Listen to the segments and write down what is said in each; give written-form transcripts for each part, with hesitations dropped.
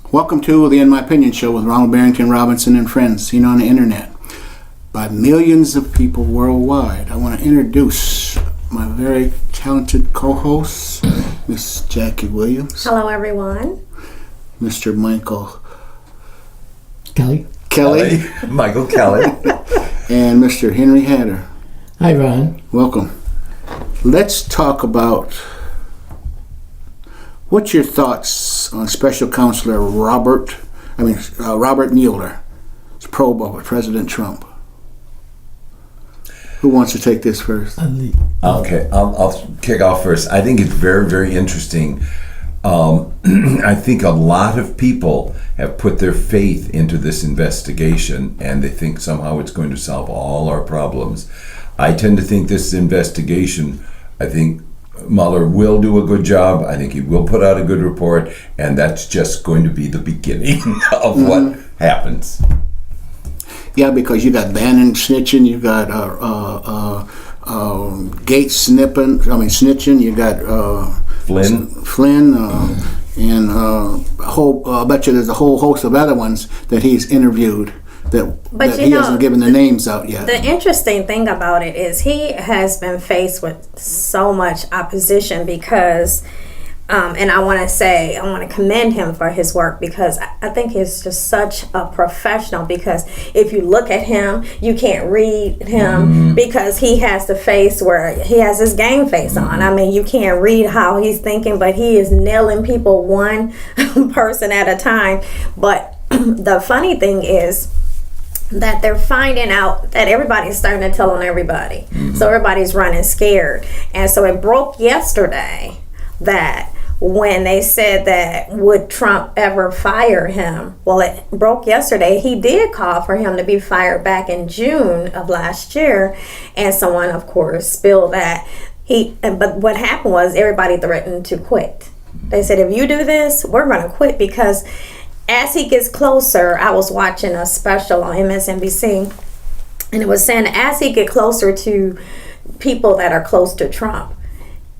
Welcome to the In My Opinion show with Ronald, Barrington, Robinson, and friends, seen on the internet by millions of people worldwide. I want to introduce my very talented co-host, Miss Jackie Williams. Hello, everyone. Mr. Michael Kelly. Michael Kelly. And Mr. Henry Hatter. Hi, Ron. Welcome. Let's talk about what's your thoughts on Special Counselor Robert Mueller's probe of President Trump. Who wants to take this first? Okay, I'll kick off first. I think it's very, very interesting. I think a lot of people have put their faith into this investigation, and they think somehow it's going to solve all our problems. I tend to think this investigation, I think Mueller will do a good job. I think he will put out a good report, and that's just going to be the beginning of what happens. Yeah, because you got Bannon snitching, you got Gates snitching, you got Flynn, and I bet you there's a whole host of other ones that he's interviewed that he hasn't given the names out yet. The interesting thing about it is he has been faced with so much opposition because, and I want to commend him for his work because I think he's just such a professional, because if you look at him, you can't read him because he has the face where he has his game face on. I mean, you can't read how he's thinking, but he is nailing people one person at a time. But the funny thing is that they're finding out that everybody's starting to tell on everybody. So everybody's running scared. And so it broke yesterday that when they said that would Trump ever fire him, well, it broke yesterday. He did call for him to be fired back in June of last year, and someone, of course, spilled that. But what happened was everybody threatened to quit. They said, if you do this, we're going to quit, because as he gets closer, I was watching a special on MSNBC, and it was saying as he get closer to people that are close to Trump,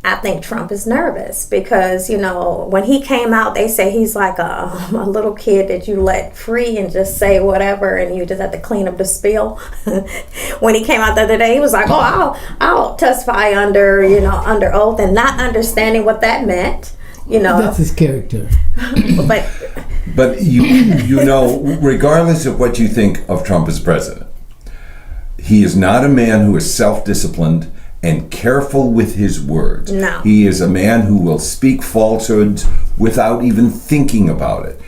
I think Trump is nervous because, when he came out, they say he's like a little kid that you let free and just say whatever, and you just have to clean up the spill. When he came out the other day, he was like, I'll testify under oath, and not understanding what that meant. That's his character. But regardless of what you think of Trump as president, he is not a man who is self-disciplined and careful with his words. No. He is a man who will speak falsehoods without even thinking about it.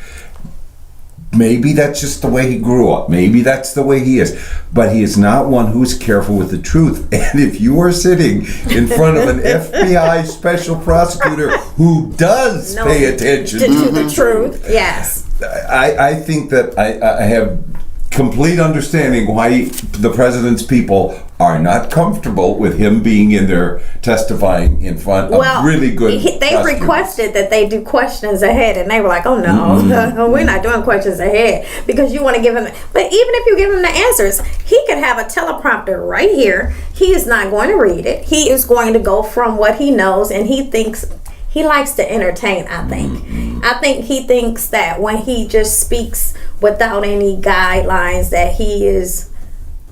Maybe that's just the way he grew up. Maybe that's the way he is. But he is not one who is careful with the truth. And if you are sitting in front of an FBI special prosecutor who does pay attention to the truth, yes. I think that I have complete understanding why the president's people are not comfortable with him being in there testifying in front of really good they requested that they do questions ahead, and they were like, oh no, we're not doing questions ahead, because you want to give him, but even if you give him the answers, he could have a teleprompter right here. He is not going to read it. He is going to go from what he knows, and he thinks he likes to entertain. I think he thinks that when he just speaks without any guidelines that he is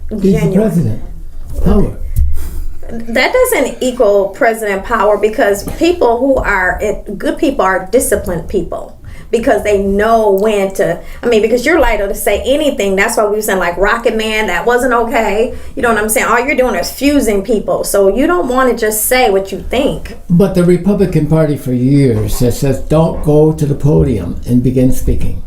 He's the president. Power. That doesn't equal president power, because people who are good people are disciplined people, because they know when to. Because you're liable to say anything. That's why we were saying, like Rocket Man, that wasn't okay. You know what I'm saying? All you're doing is fusing people. So you don't want to just say what you think. But the Republican Party for years has said, don't go to the podium and begin speaking.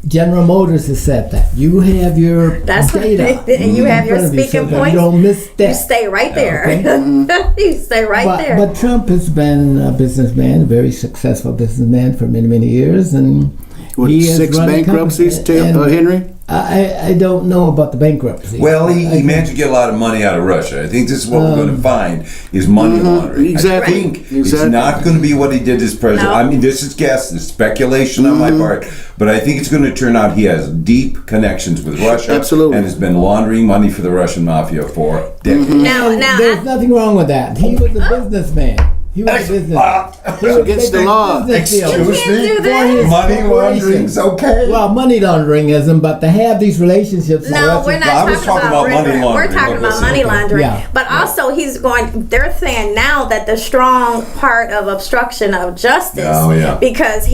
General Motors has said that. You have your data. And you have your speaking points. You don't miss that. You stay right there. Okay? You stay right there. But Trump has been a businessman, a very successful businessman for many, many years. And with he has 6 run bankruptcies, Henry? I don't know about the bankruptcy. Well, he managed to get a lot of money out of Russia. I think this is what we're going to find is money laundering. Exactly. I think it's not going to be what he did as president. No. This is guess, this is speculation on my part, but I think it's going to turn out he has deep connections with Russia. Absolutely. And has been laundering money for the Russian mafia for decades. Now, There's nothing wrong with that. He was a businessman. He was a business. against the law. Excuse You can't do me? that. Money laundering's okay. Well, money laundering isn't, but to have these relationships. No, we're not I was talking about money regular- laundering. We're talking about Listen. money laundering. Yeah. But also, they're saying now that the strong part of obstruction of justice, Oh, yeah. because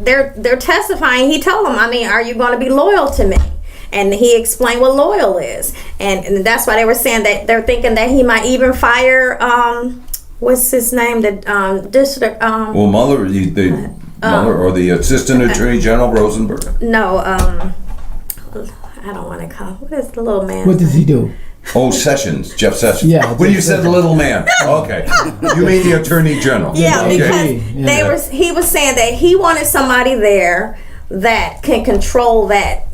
they're testifying. He told them, I mean, are you going to be loyal to me? And he explained what loyal is, and that's why they were saying that they're thinking that he might even fire what's his name, the district. Well, Mueller, Mueller or the Assistant Attorney General Rosenberg. No, I don't want to call. What is the little man? What does he do? Oh, Sessions, Jeff Sessions. Yeah, When you Jeff said the little man, okay, you mean the Attorney General? Yeah, Okay. because he was saying that he wanted somebody there that can control that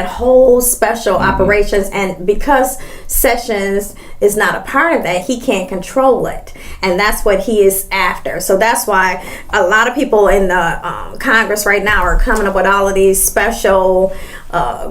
whole special operations, and because Sessions is not a part of that, he can't control it, and that's what he is after. So that's why a lot of people in the Congress right now are coming up with all of these special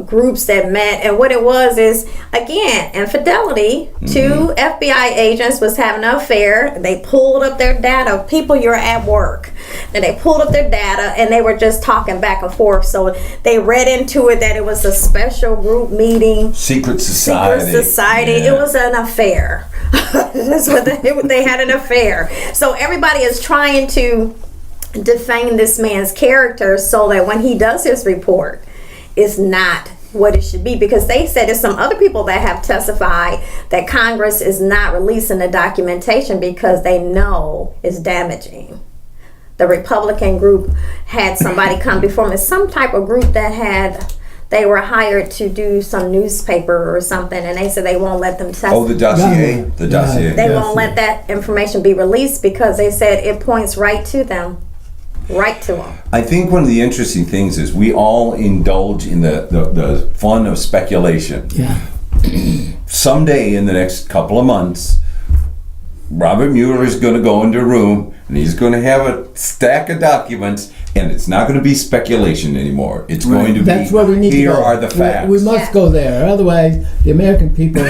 groups that met, and what it was is, again, infidelity. Two FBI agents was having an affair. They pulled up their data. People, you're at work, and they pulled up their data, and they were just talking back and forth. So they read into it that it was a special group meeting. Secret society. Yeah. It was an affair. That's what they had, an affair. So everybody is trying to defame this man's character so that when he does his report, it's not what it should be, because they said there's some other people that have testified that Congress is not releasing the documentation because they know it's damaging. The Republican group had somebody come before them, some type of group that they were hired to do some newspaper or something, and they said they won't let them testify. Oh, the dossier. The dossier. They won't let that information be released because they said it points right to them. Right to them. I think one of the interesting things is we all indulge in the fun of speculation. Yeah. Someday in the next couple of months, Robert Mueller is going to go into a room and he's going to have a stack of documents, and it's not going to be speculation anymore. It's going to That's be, where we need here to go. are the facts. We must go there. Otherwise, the American people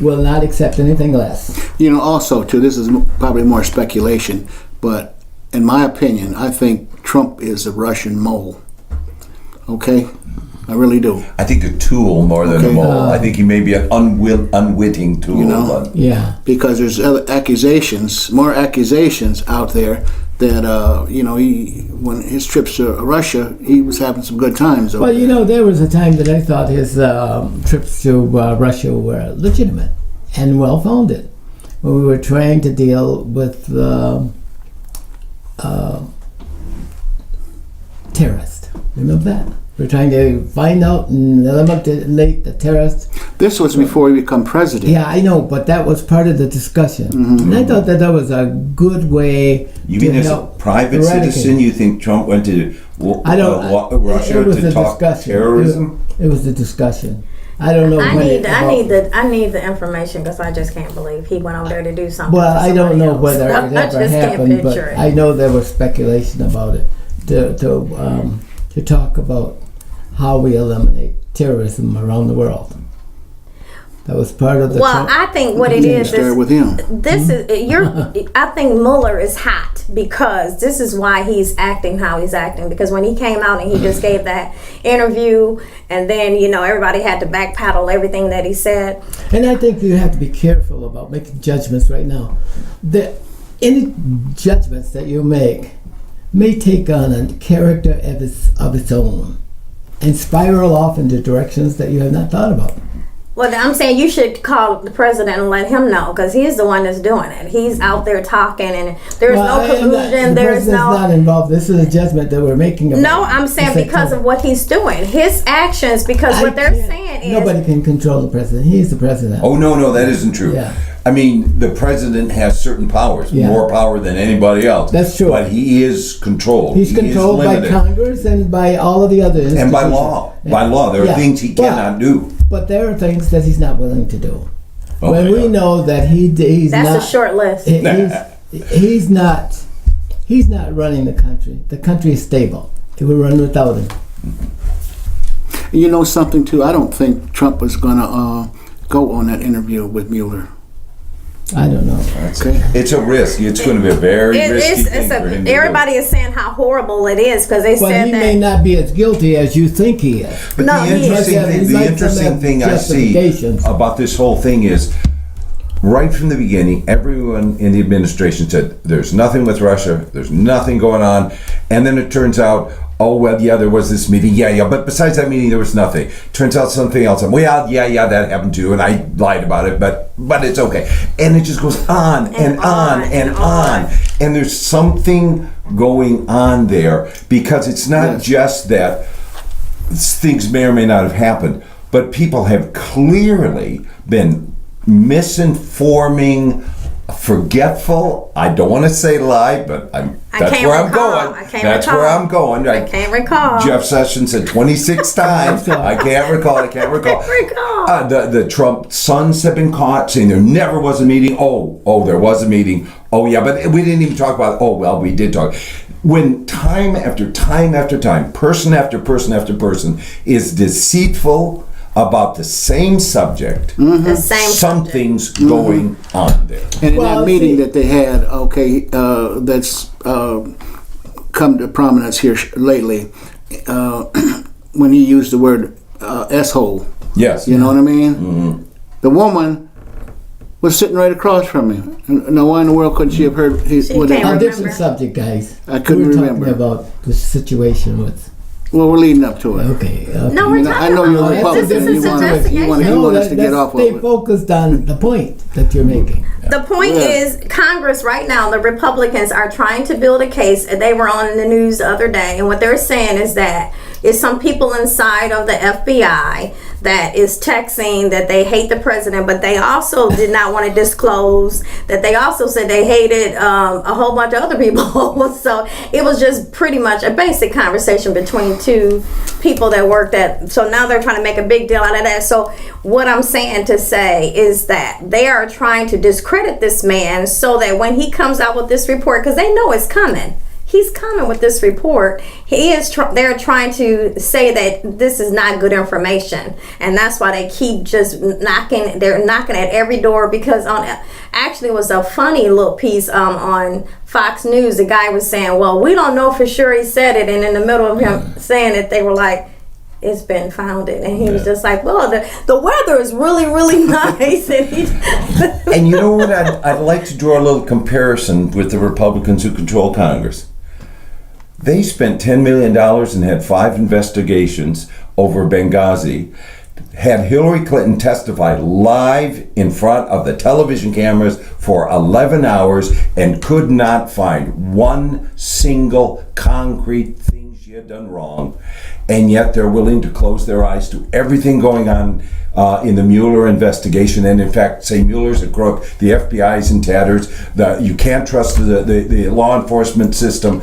will not accept anything less. Also, too, this is probably more speculation, but in my opinion, I think Trump is a Russian mole. Okay? I really do. I think a tool more than a mole. I think he may be an unwitting tool. But Yeah. Because there's more accusations out there that, when his trips to Russia, he was having some good times over there. Well, there was a time that I thought his trips to Russia were legitimate and well-founded. When we were trying to deal with terrorists. Remember that? We're trying to find out and eliminate the terrorists. This was before he became president. Yeah, I know, but that was part of the discussion. And I thought that was a good way you to mean as a help private eradicate. citizen, you think Trump went to Russia it was to a talk discussion. terrorism? It was a discussion. I don't know. I need the information, because I just can't believe he went over there to do something. Well, to I don't somebody know else. whether it I ever just can't happened, but picture it. I know there was speculation about it to talk about how we eliminate terrorism around the world. That was part of the. Well, I think what it is Start with him. this is I think Mueller is hot because this is why he's acting how he's acting, because when he came out and he just gave that interview, and then everybody had to backpedal everything that he said. And I think you have to be careful about making judgments right now. Any judgments that you make may take on a character of its own and spiral off into directions that you have not thought about. Well, I'm saying you should call the president and let him know, because he's the one that's doing it. He's out there talking, and there's no collusion. The There's president's no. not involved. This is a judgment that we're making. About No, I'm saying because of what he's doing, his actions. Because what they're saying is nobody can control the president. He's the president. Oh, no, that isn't true. Yeah. I mean, the president has certain powers, Yeah. more power than anybody else. That's true. But he is controlled. He's controlled is by limited. Congress and by all of the other institutions. And by law. By law. There are things he cannot do. But there are things that he's not willing to do. Oh when my we God. know that he's that's not, a short list. he's not running the country. The country is stable. It will run without him. You know something, too? I don't think Trump was going to go on that interview with Mueller. I don't know. Okay. It's a risk. It's going to be a very risky thing for him to do. Everybody is saying how horrible it is because they But said he that. may not be as guilty as you think he is. But No, the he is. interesting thing I see Justifications. about this whole thing is, right from the beginning, everyone in the administration said, there's nothing with Russia, there's nothing going on. And then it turns out, oh, well, yeah, there was this meeting. Yeah, but besides that meeting, there was nothing. Turns out something else. Well, yeah, that happened too, and I lied about it, but it's okay. And it just goes on and on and on. And there's something going on there, because it's not just that things may or may not have happened, but people have clearly been misinforming, forgetful. I don't want to say lie, but that's where I'm going. That's where I'm going. I can't recall. Jeff Sessions said 26 times. I can't recall. The Trump sons have been caught saying there never was a meeting. Oh, there was a meeting. Oh, yeah, but we didn't even talk about it. Oh, well, we did talk. When time after time after time, person after person after person is deceitful about the same subject, something's going on there. And in that meeting that they had, that's come to prominence here lately, when he used the word S-hole. Yes. You know what I mean? Mm-hmm. The woman was sitting right across from him. Now, why in the world couldn't she have heard A different subject, guys. I couldn't remember. We're talking about the situation with... Well, we're leading up to it. Okay. No, we're talking I know you're a about Republican. You want us to get off of it. Stay focused on the point that you're making. The point is, Congress right now, the Republicans are trying to build a case. They were on the news the other day, and what they're saying is that it's some people inside of the FBI that is texting that they hate the president, but they also did not want to disclose that they also said they hated a whole bunch of other people. So it was just pretty much a basic conversation between two people that worked at. So now they're trying to make a big deal out of that. So what I'm saying to say is that they are trying to discredit this man so that when he comes out with this report, because they know it's coming. He's coming with this report. They're trying to say that this is not good information, and that's why they keep just knocking. They're knocking at every door because actually it was a funny little piece on Fox News. The guy was saying, "Well, we don't know for sure he said it," and in the middle of him saying it, they were like, "It's been founded," and he was just like, "Well, the weather is really, really nice." And you know what? I'd like to draw a little comparison with the Republicans who control Congress. They spent $10 million and had 5 investigations over Benghazi, had Hillary Clinton testify live in front of the television cameras for 11 hours and could not find one single concrete thing she had done wrong. And yet they're willing to close their eyes to everything going on in the Mueller investigation, and in fact say Mueller's a crook, the FBI's in tatters, you can't trust the law enforcement system.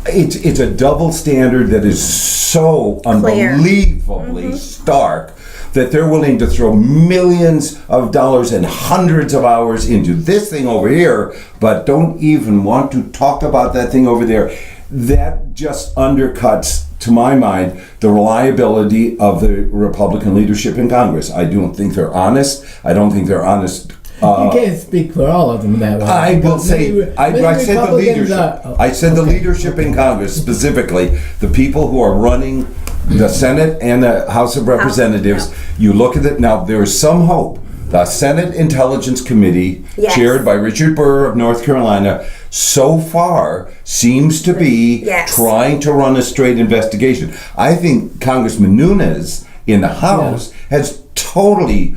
It's a double standard that is so unbelievably stark that they're willing to throw millions of dollars and hundreds of hours into this thing over here, but don't even want to talk about that thing over there. That just undercuts, to my mind, the reliability of the Republican leadership in Congress. I don't think they're honest. I don't think they're honest. You can't speak for all of them that way. I will say, I said the leadership. I said the leadership in Congress, specifically the people who are running the Senate and the House of Representatives. You look at it now. There is some hope. The Senate Intelligence Committee, chaired by Richard Burr of North Carolina, so far seems to be trying to run a straight investigation. I think Congressman Nunes in the House has totally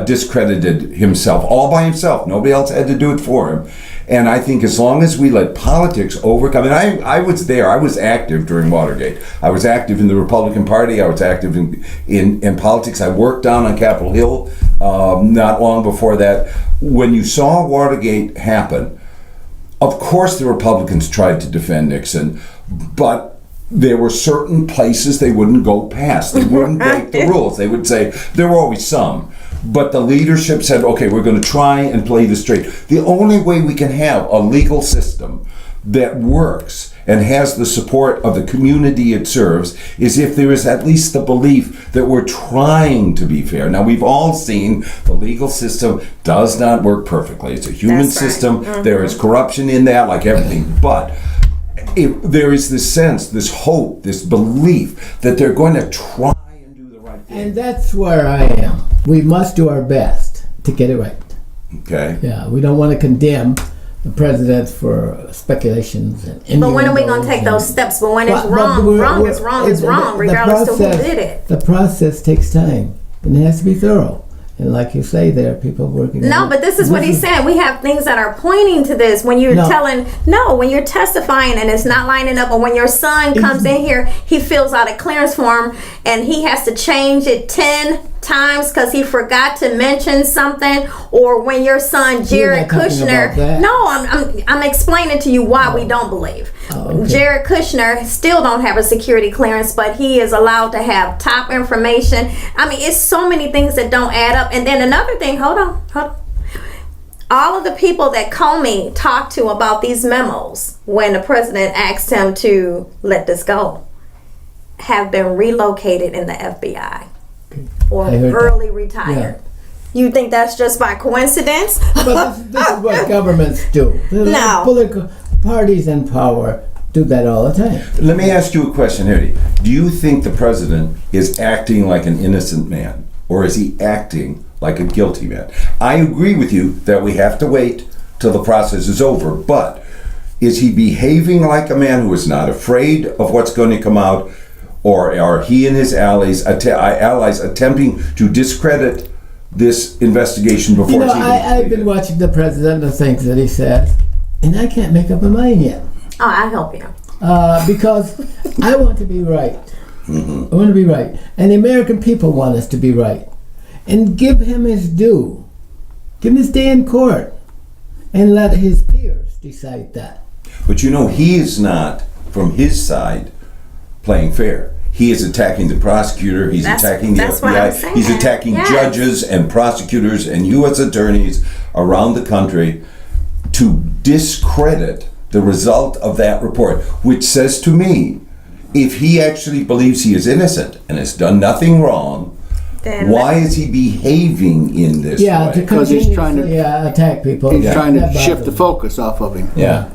discredited himself, all by himself. Nobody else had to do it for him. And I think as long as we let politics overcome, and I was there, I was active during Watergate. I was active in the Republican Party, I was active in politics. I worked down on Capitol Hill not long before that. When you saw Watergate happen, of course the Republicans tried to defend Nixon, but there were certain places they wouldn't go past. They wouldn't break the rules. They would say, there were always some. But the leadership said, okay, we're going to try and play this straight. The only way we can have a legal system that works and has the support of the community it serves is if there is at least the belief that we're trying to be fair. Now, we've all seen the legal system does not work perfectly. It's a human That's right. system. There is corruption in that, like everything. But if there is this sense, this hope, this belief that they're going to try and do the right thing. And that's where I am. We must do our best to get it right. Okay. Yeah, we don't want to condemn the president for speculations and But when are we going to take those steps? But when it's wrong, wrong is wrong is wrong, regardless of who did it. The process takes time, and it has to be thorough. And like you say, there are people working on No, it. but this is what he's saying. We have things that are pointing to this. When you're when you're testifying and it's not lining up, or when your son comes in here, he fills out a clearance form and he has to change it 10 times because he forgot to mention something, or when your son Jared You're not talking Kushner. about that. No, I'm explaining to you why we don't believe. Okay. Jared Kushner still don't have a security clearance, but he is allowed to have top information. I mean, it's so many things that don't add up. And then another thing, hold on. All of the people that Comey talked to about these memos when the president asked him to let this go have been relocated in the FBI or I heard early retired. You think that's just by coincidence? But this is what governments do. No. Political parties in power do that all the time. Let me ask you a question, Eddie. Do you think the president is acting like an innocent man, or is he acting like a guilty man? I agree with you that we have to wait till the process is over, but is he behaving like a man who is not afraid of what's going to come out, or are he and his allies attempting to discredit this investigation before it's even I've completed? been watching the president, the things that he says, and I can't make up my mind yet. Oh, I'll help you. Because I want to be right. I want to be right. And the American people want us to be right. And give him his due. Give him his day in court. And let his peers decide that. But you know, he is not, from his side, playing fair. He is attacking the prosecutor, he's attacking the that's what I'm FBI, saying. he's attacking Yes. judges and prosecutors and U.S. attorneys around the country to discredit the result of that report, which says to me, if he actually believes he is innocent and has done nothing wrong, Then why is he behaving in this Yeah, to way? Because he's trying to- continuously, attack people. He's trying to That shift the bothers me. focus off of him. Yeah.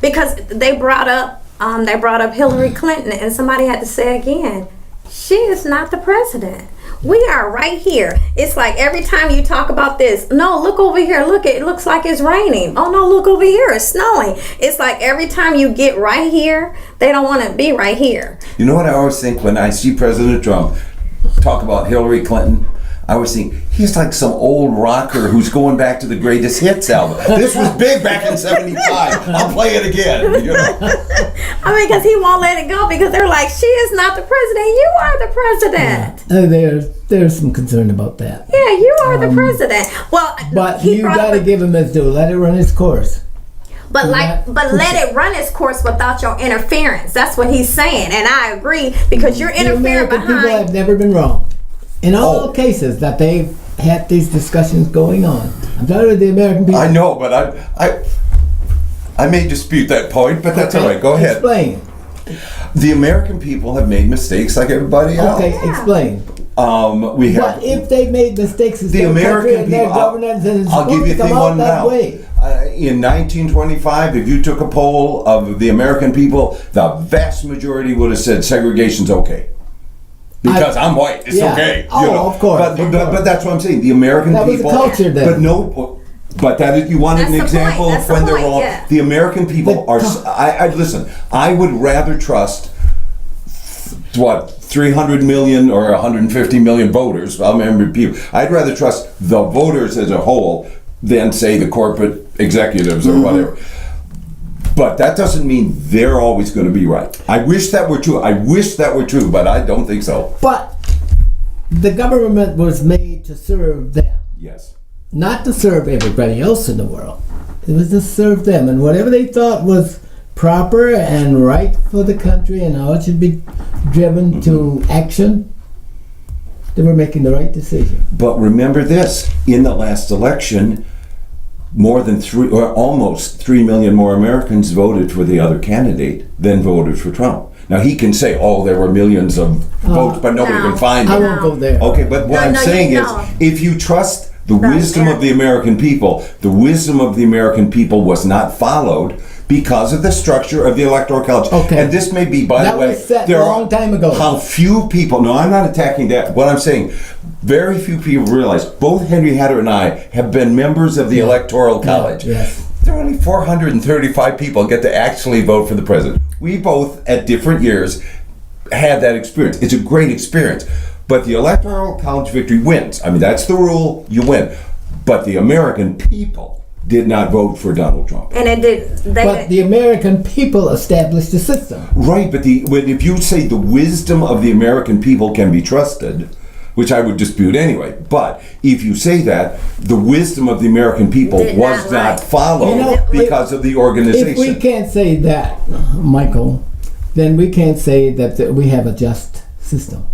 Because they brought up Hillary Clinton, and somebody had to say again, she is not the president. We are right here. It's like every time you talk about this, no, look over here. Look, it looks like it's raining. Oh no, look over here, it's snowing. It's like every time you get right here, they don't want to be right here. You know what I always think when I see President Trump talk about Hillary Clinton? I always think he's like some old rocker who's going back to the greatest hits album. This was big back in '75. I'll play it again. You know? I mean, because he won't let it go because they're like, she is not the president. You are the president. There's some concern about that. Yeah, you are the president. Well, But he you brought got to the- give him his due. Let it run its course. But not let push it run its course without your interference. That's what he's saying, and I agree because you're The interfering American people behind. have never been wrong. In all Oh. cases that they've had these discussions going on. I'm talking about the American people. I know, but I may dispute that point, but that's all right. Go ahead. Explain. The American people have made mistakes like everybody else. Okay, explain. We have. But if they made mistakes as The their country American and their people, governance, and it's I'll give supposed you to come thing out one that now. way. In 1925, if you took a poll of the American people, the vast majority would have said segregation's okay. Because I'm white, it's Yeah. okay. Oh, of course, But, of but course. that's what I'm saying. The American That was the people. culture then. But no. But that is, you wanted an That's the point, example that's of the when they're point, wrong. yeah. The American people But are. I listen. I would rather trust 300 million or 150 million voters. I remember people. I'd rather trust the voters as a whole than say the corporate executives or whatever. But that doesn't mean they're always going to be right. I wish that were true. But I don't think so. But the government was made to serve them, Yes. not to serve everybody else in the world. It was to serve them, and whatever they thought was proper and right for the country and how it should be driven to action, they were making the right decision. But remember this, in the last election, more than almost 3 million more Americans voted for the other candidate than voted for Trump. Now he can say, "Oh, there were millions of votes, but nobody can find I it." won't go there. Okay, but what I'm saying is, if you trust the wisdom of the American people, the wisdom of the American people was not followed because of the structure of the Electoral College. Okay. And this may be, by That the way, was set a long time ago. how few people. No, I'm not attacking that. What I'm saying, very few people realize. Both Henry Hatter and I have been members of the Electoral College. Yes. There are only 435 people get to actually vote for the president. We both, at different years, had that experience. It's a great experience. But the Electoral College victory wins. I mean, that's the rule. You win. But the American people did not vote for Donald Trump. And it did. But the American people established the system. Right, but if you say the wisdom of the American people can be trusted, which I would dispute anyway, but if you say that, the wisdom of the American people Did was not not like- followed because of the If organization. we can't say that, Michael, then we can't say that we have a just system.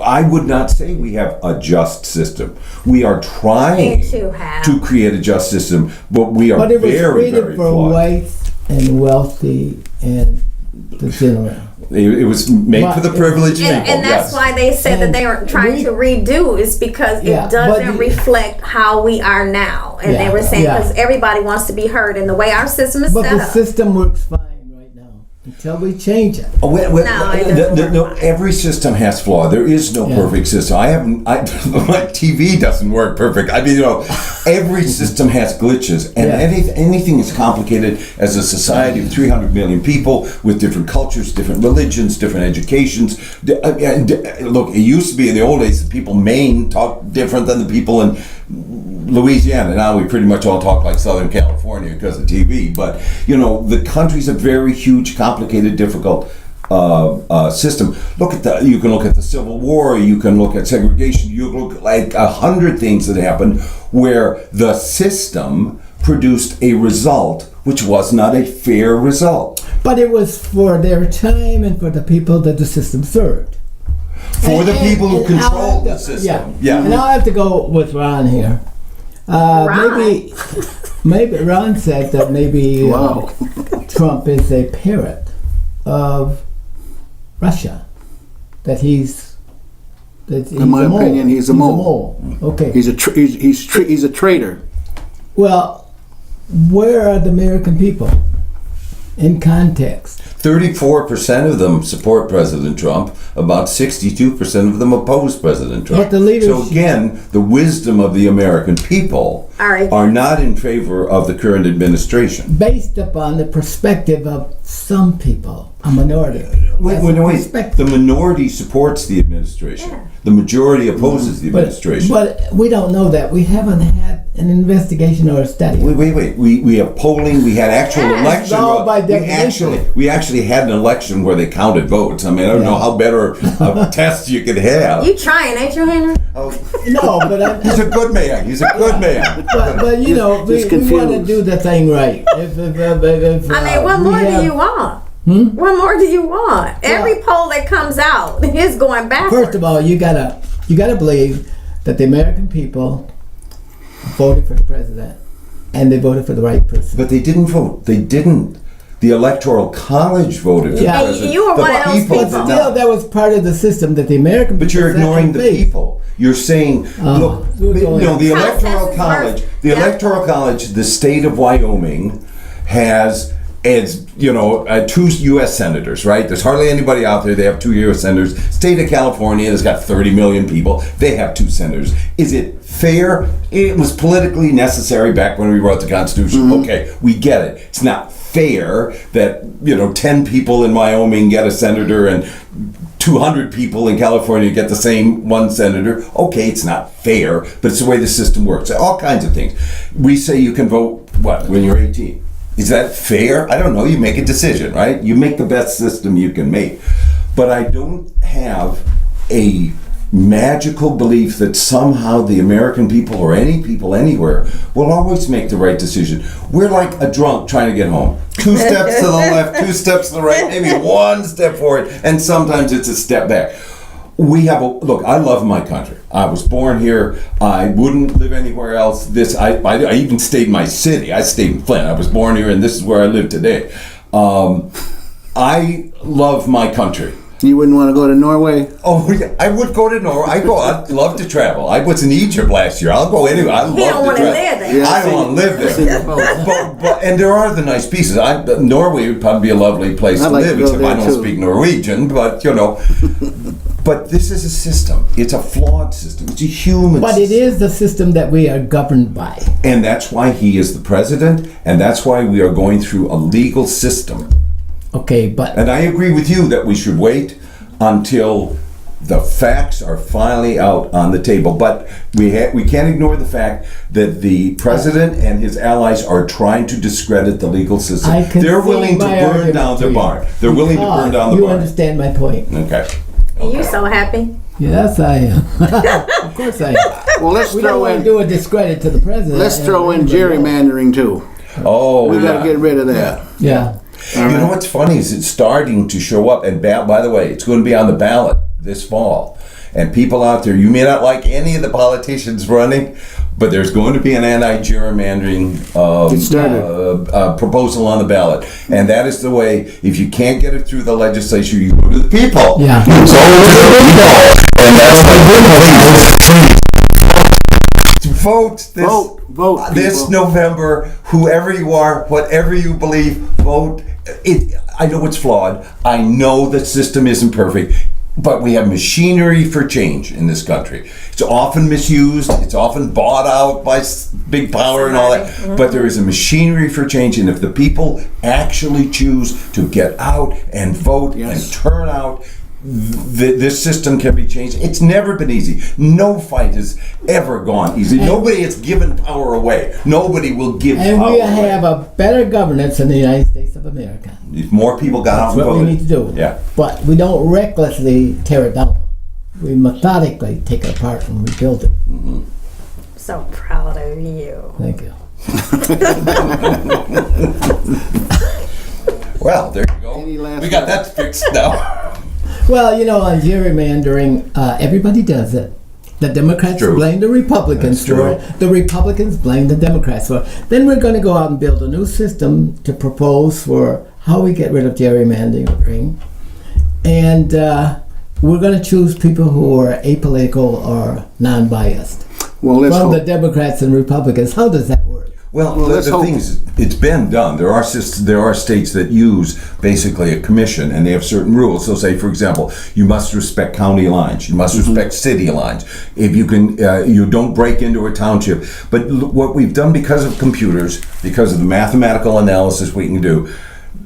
I would not say we have a just system. We are trying To have. to create a just system, but we are But it was very, created very for flawed. whites and wealthy and the general. It was made for the privileged people. And that's yes. why they said that they are trying to redo is because Yeah, it doesn't but- reflect how we are now. And they Yeah, were saying yeah. because everybody wants to be heard, and the way our system is But set the up. system works fine right now until we change it. Oh, No, it doesn't work. every system has flaw. There is no Yeah. perfect system. My TV doesn't work perfect. I mean, every system has glitches, and Yeah. anything is complicated as a society of 300 million people with different cultures, different religions, different educations. Look, it used to be in the old days that people in Maine talked different than the people in Louisiana. Now we pretty much all talk like Southern California because of TV. But the country's a very huge, complicated, difficult system. You can look at the Civil War. You can look at segregation. You can look at like 100 things that happened where the system produced a result which was not a fair result But it was for their time and for the people that the system served. for the people who and controlled I'll the have to- system. And I'll have to go with Ron here. Ron? Maybe Ron said that maybe Wow. Trump is a parrot of Russia. That he's In my opinion, he's a mole. Okay. He's a traitor. Well, where are the American people in context? 34% of them support President Trump. About 62% of them oppose President Trump. But the leadership- So again, the wisdom of the American people are not in favor of the current administration. Based upon the perspective of some people, a minority. That's a Wait. perspective. The minority supports the administration. The majority opposes the administration. But we don't know that. We haven't had an investigation or a study. Wait. We have polling. We had actual election. No, by definition. We actually had an election where they counted votes. I mean, I don't know how better a test you could have. You trying, ain't you, Henry? No, but He's a good man. He's a good man. but we want to confused. do the thing right. I mean, what more do you want? What more do you want? Every poll that comes out is going backwards. First of all, you gotta believe that the American people voted for the president, and they voted for the right person. But they didn't vote. They didn't. The Electoral College voted for Yeah. the president. You were The one of those people people. did Still, not. that was part of the system that the American But people you're sat ignoring and the faced. people. You're saying, look, we're going- the Process Electoral is College, worse. the Yeah. Electoral College, the state of Wyoming has, as two U.S. senators, right? There's hardly anybody out there. They have two U.S. senators. State of California has got 30 million people. They have two senators. Is it fair? It was politically necessary back when we wrote the Constitution. Okay, we get it. It's not fair that 10 people in Wyoming get a senator and 200 people in California get the same one senator. Okay, it's not fair, but it's the way the system works. All kinds of things. We say you can vote when you're 18. Is that fair? I don't know. You make a decision, right? You make the best system you can make. But I don't have a magical belief that somehow the American people or any people anywhere will always make the right decision. We're like a drunk trying to get home. 2 steps to the left, 2 steps to the right, maybe 1 step forward, and sometimes it's a step back. Look, I love my country. I was born here. I wouldn't live anywhere else. I even stayed in my city. I stayed in Flint. I was born here, and this is where I live today. I love my country. You wouldn't want to go to Norway? Oh, yeah, I would go to Norway. I'd love to travel. I was in Egypt last year. I'll go anywhere. I love to travel. You don't want to live there. Yeah, I don't want to live there. But and there are the nice pieces. Norway would probably be a lovely place to I'd like to live, go except I there, don't too. speak Norwegian. But but this is a system. It's a flawed system. It's a human. But system. it is the system that we are governed by. And that's why he is the president, and that's why we are going through a legal system. Okay, but And I agree with you that we should wait until the facts are finally out on the table. But we can't ignore the fact that the president and his allies are trying to discredit the legal system. I can They're see willing to my burn argument down to the you. barn. They're willing to burn down the You barn. understand my point. Okay. You so happy? Yes, I am. Of course I am. Well, let's We don't throw want to in. do a discredit to the president. Let's and throw in everybody else. gerrymandering too. Oh, We got yeah. to get rid of that. Yeah. You know what's funny is it's starting to show up. And by the way, it's going to be on the ballot this fall. And people out there, you may not like any of the politicians running, but there's going to be an anti-gerrymandering It started. proposal on the ballot. And that is the way, if you can't get it through the legislature, you go to the people. Yeah. So and that's vote Vote, this people. November. Whoever you are, whatever you believe, vote. I know it's flawed. I know the system isn't perfect. But we have machinery for change in this country. It's often misused. It's often bought out by big power and all that. Mm-hmm. But there is a machinery for change. And if the people actually choose to get out and vote Yes. and turn out, this system can be changed. It's never been easy. No fight has ever gone easy. Nobody has given power away. Nobody will give And power we away. have a better governance in the United States of America. If more people got out That's and what we voted. need to do. Yeah. But we don't recklessly tear it down. We methodically take it apart and rebuild it. So proud of you. Thank you. Well, there you go. Any last We got that fixed now. Well, on gerrymandering, everybody does it. The Democrats True. blame the Republicans That's for true. it. The Republicans blame the Democrats for it. Then we're going to go out and build a new system to propose for how we get rid of gerrymandering. And we're going to choose people who are apolitical or non-biased. Well, let's From the hope. Democrats and Republicans. How does that work? Well, let's the hope. thing is, it's been done. There are states that use basically a commission, and they have certain rules. So, say for example, you must respect county lines, you must respect city lines. If you can, you don't break into a township. But what we've done because of computers, because of the mathematical analysis we can do,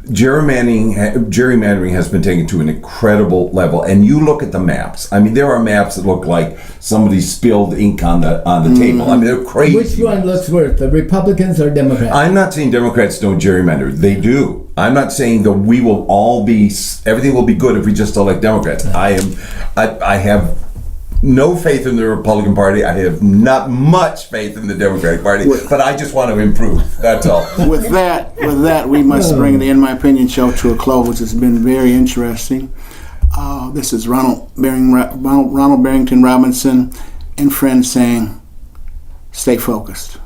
gerrymandering has been taken to an incredible level. And you look at the maps. I mean, there are maps that look like somebody spilled ink on the table. I mean, they're crazy. Which one maps. looks worse, the Republicans or Democrats? I'm not saying Democrats don't gerrymander. They do. I'm not saying that we will all be, everything will be good if we just elect Democrats. I have no faith in the Republican Party. I have not much faith in the Democratic Party, but I just want to improve. That's all. With that, we must bring the In My Opinion show to a close. It's been very interesting. This is Ronald Barrington Robinson and friends saying, stay focused.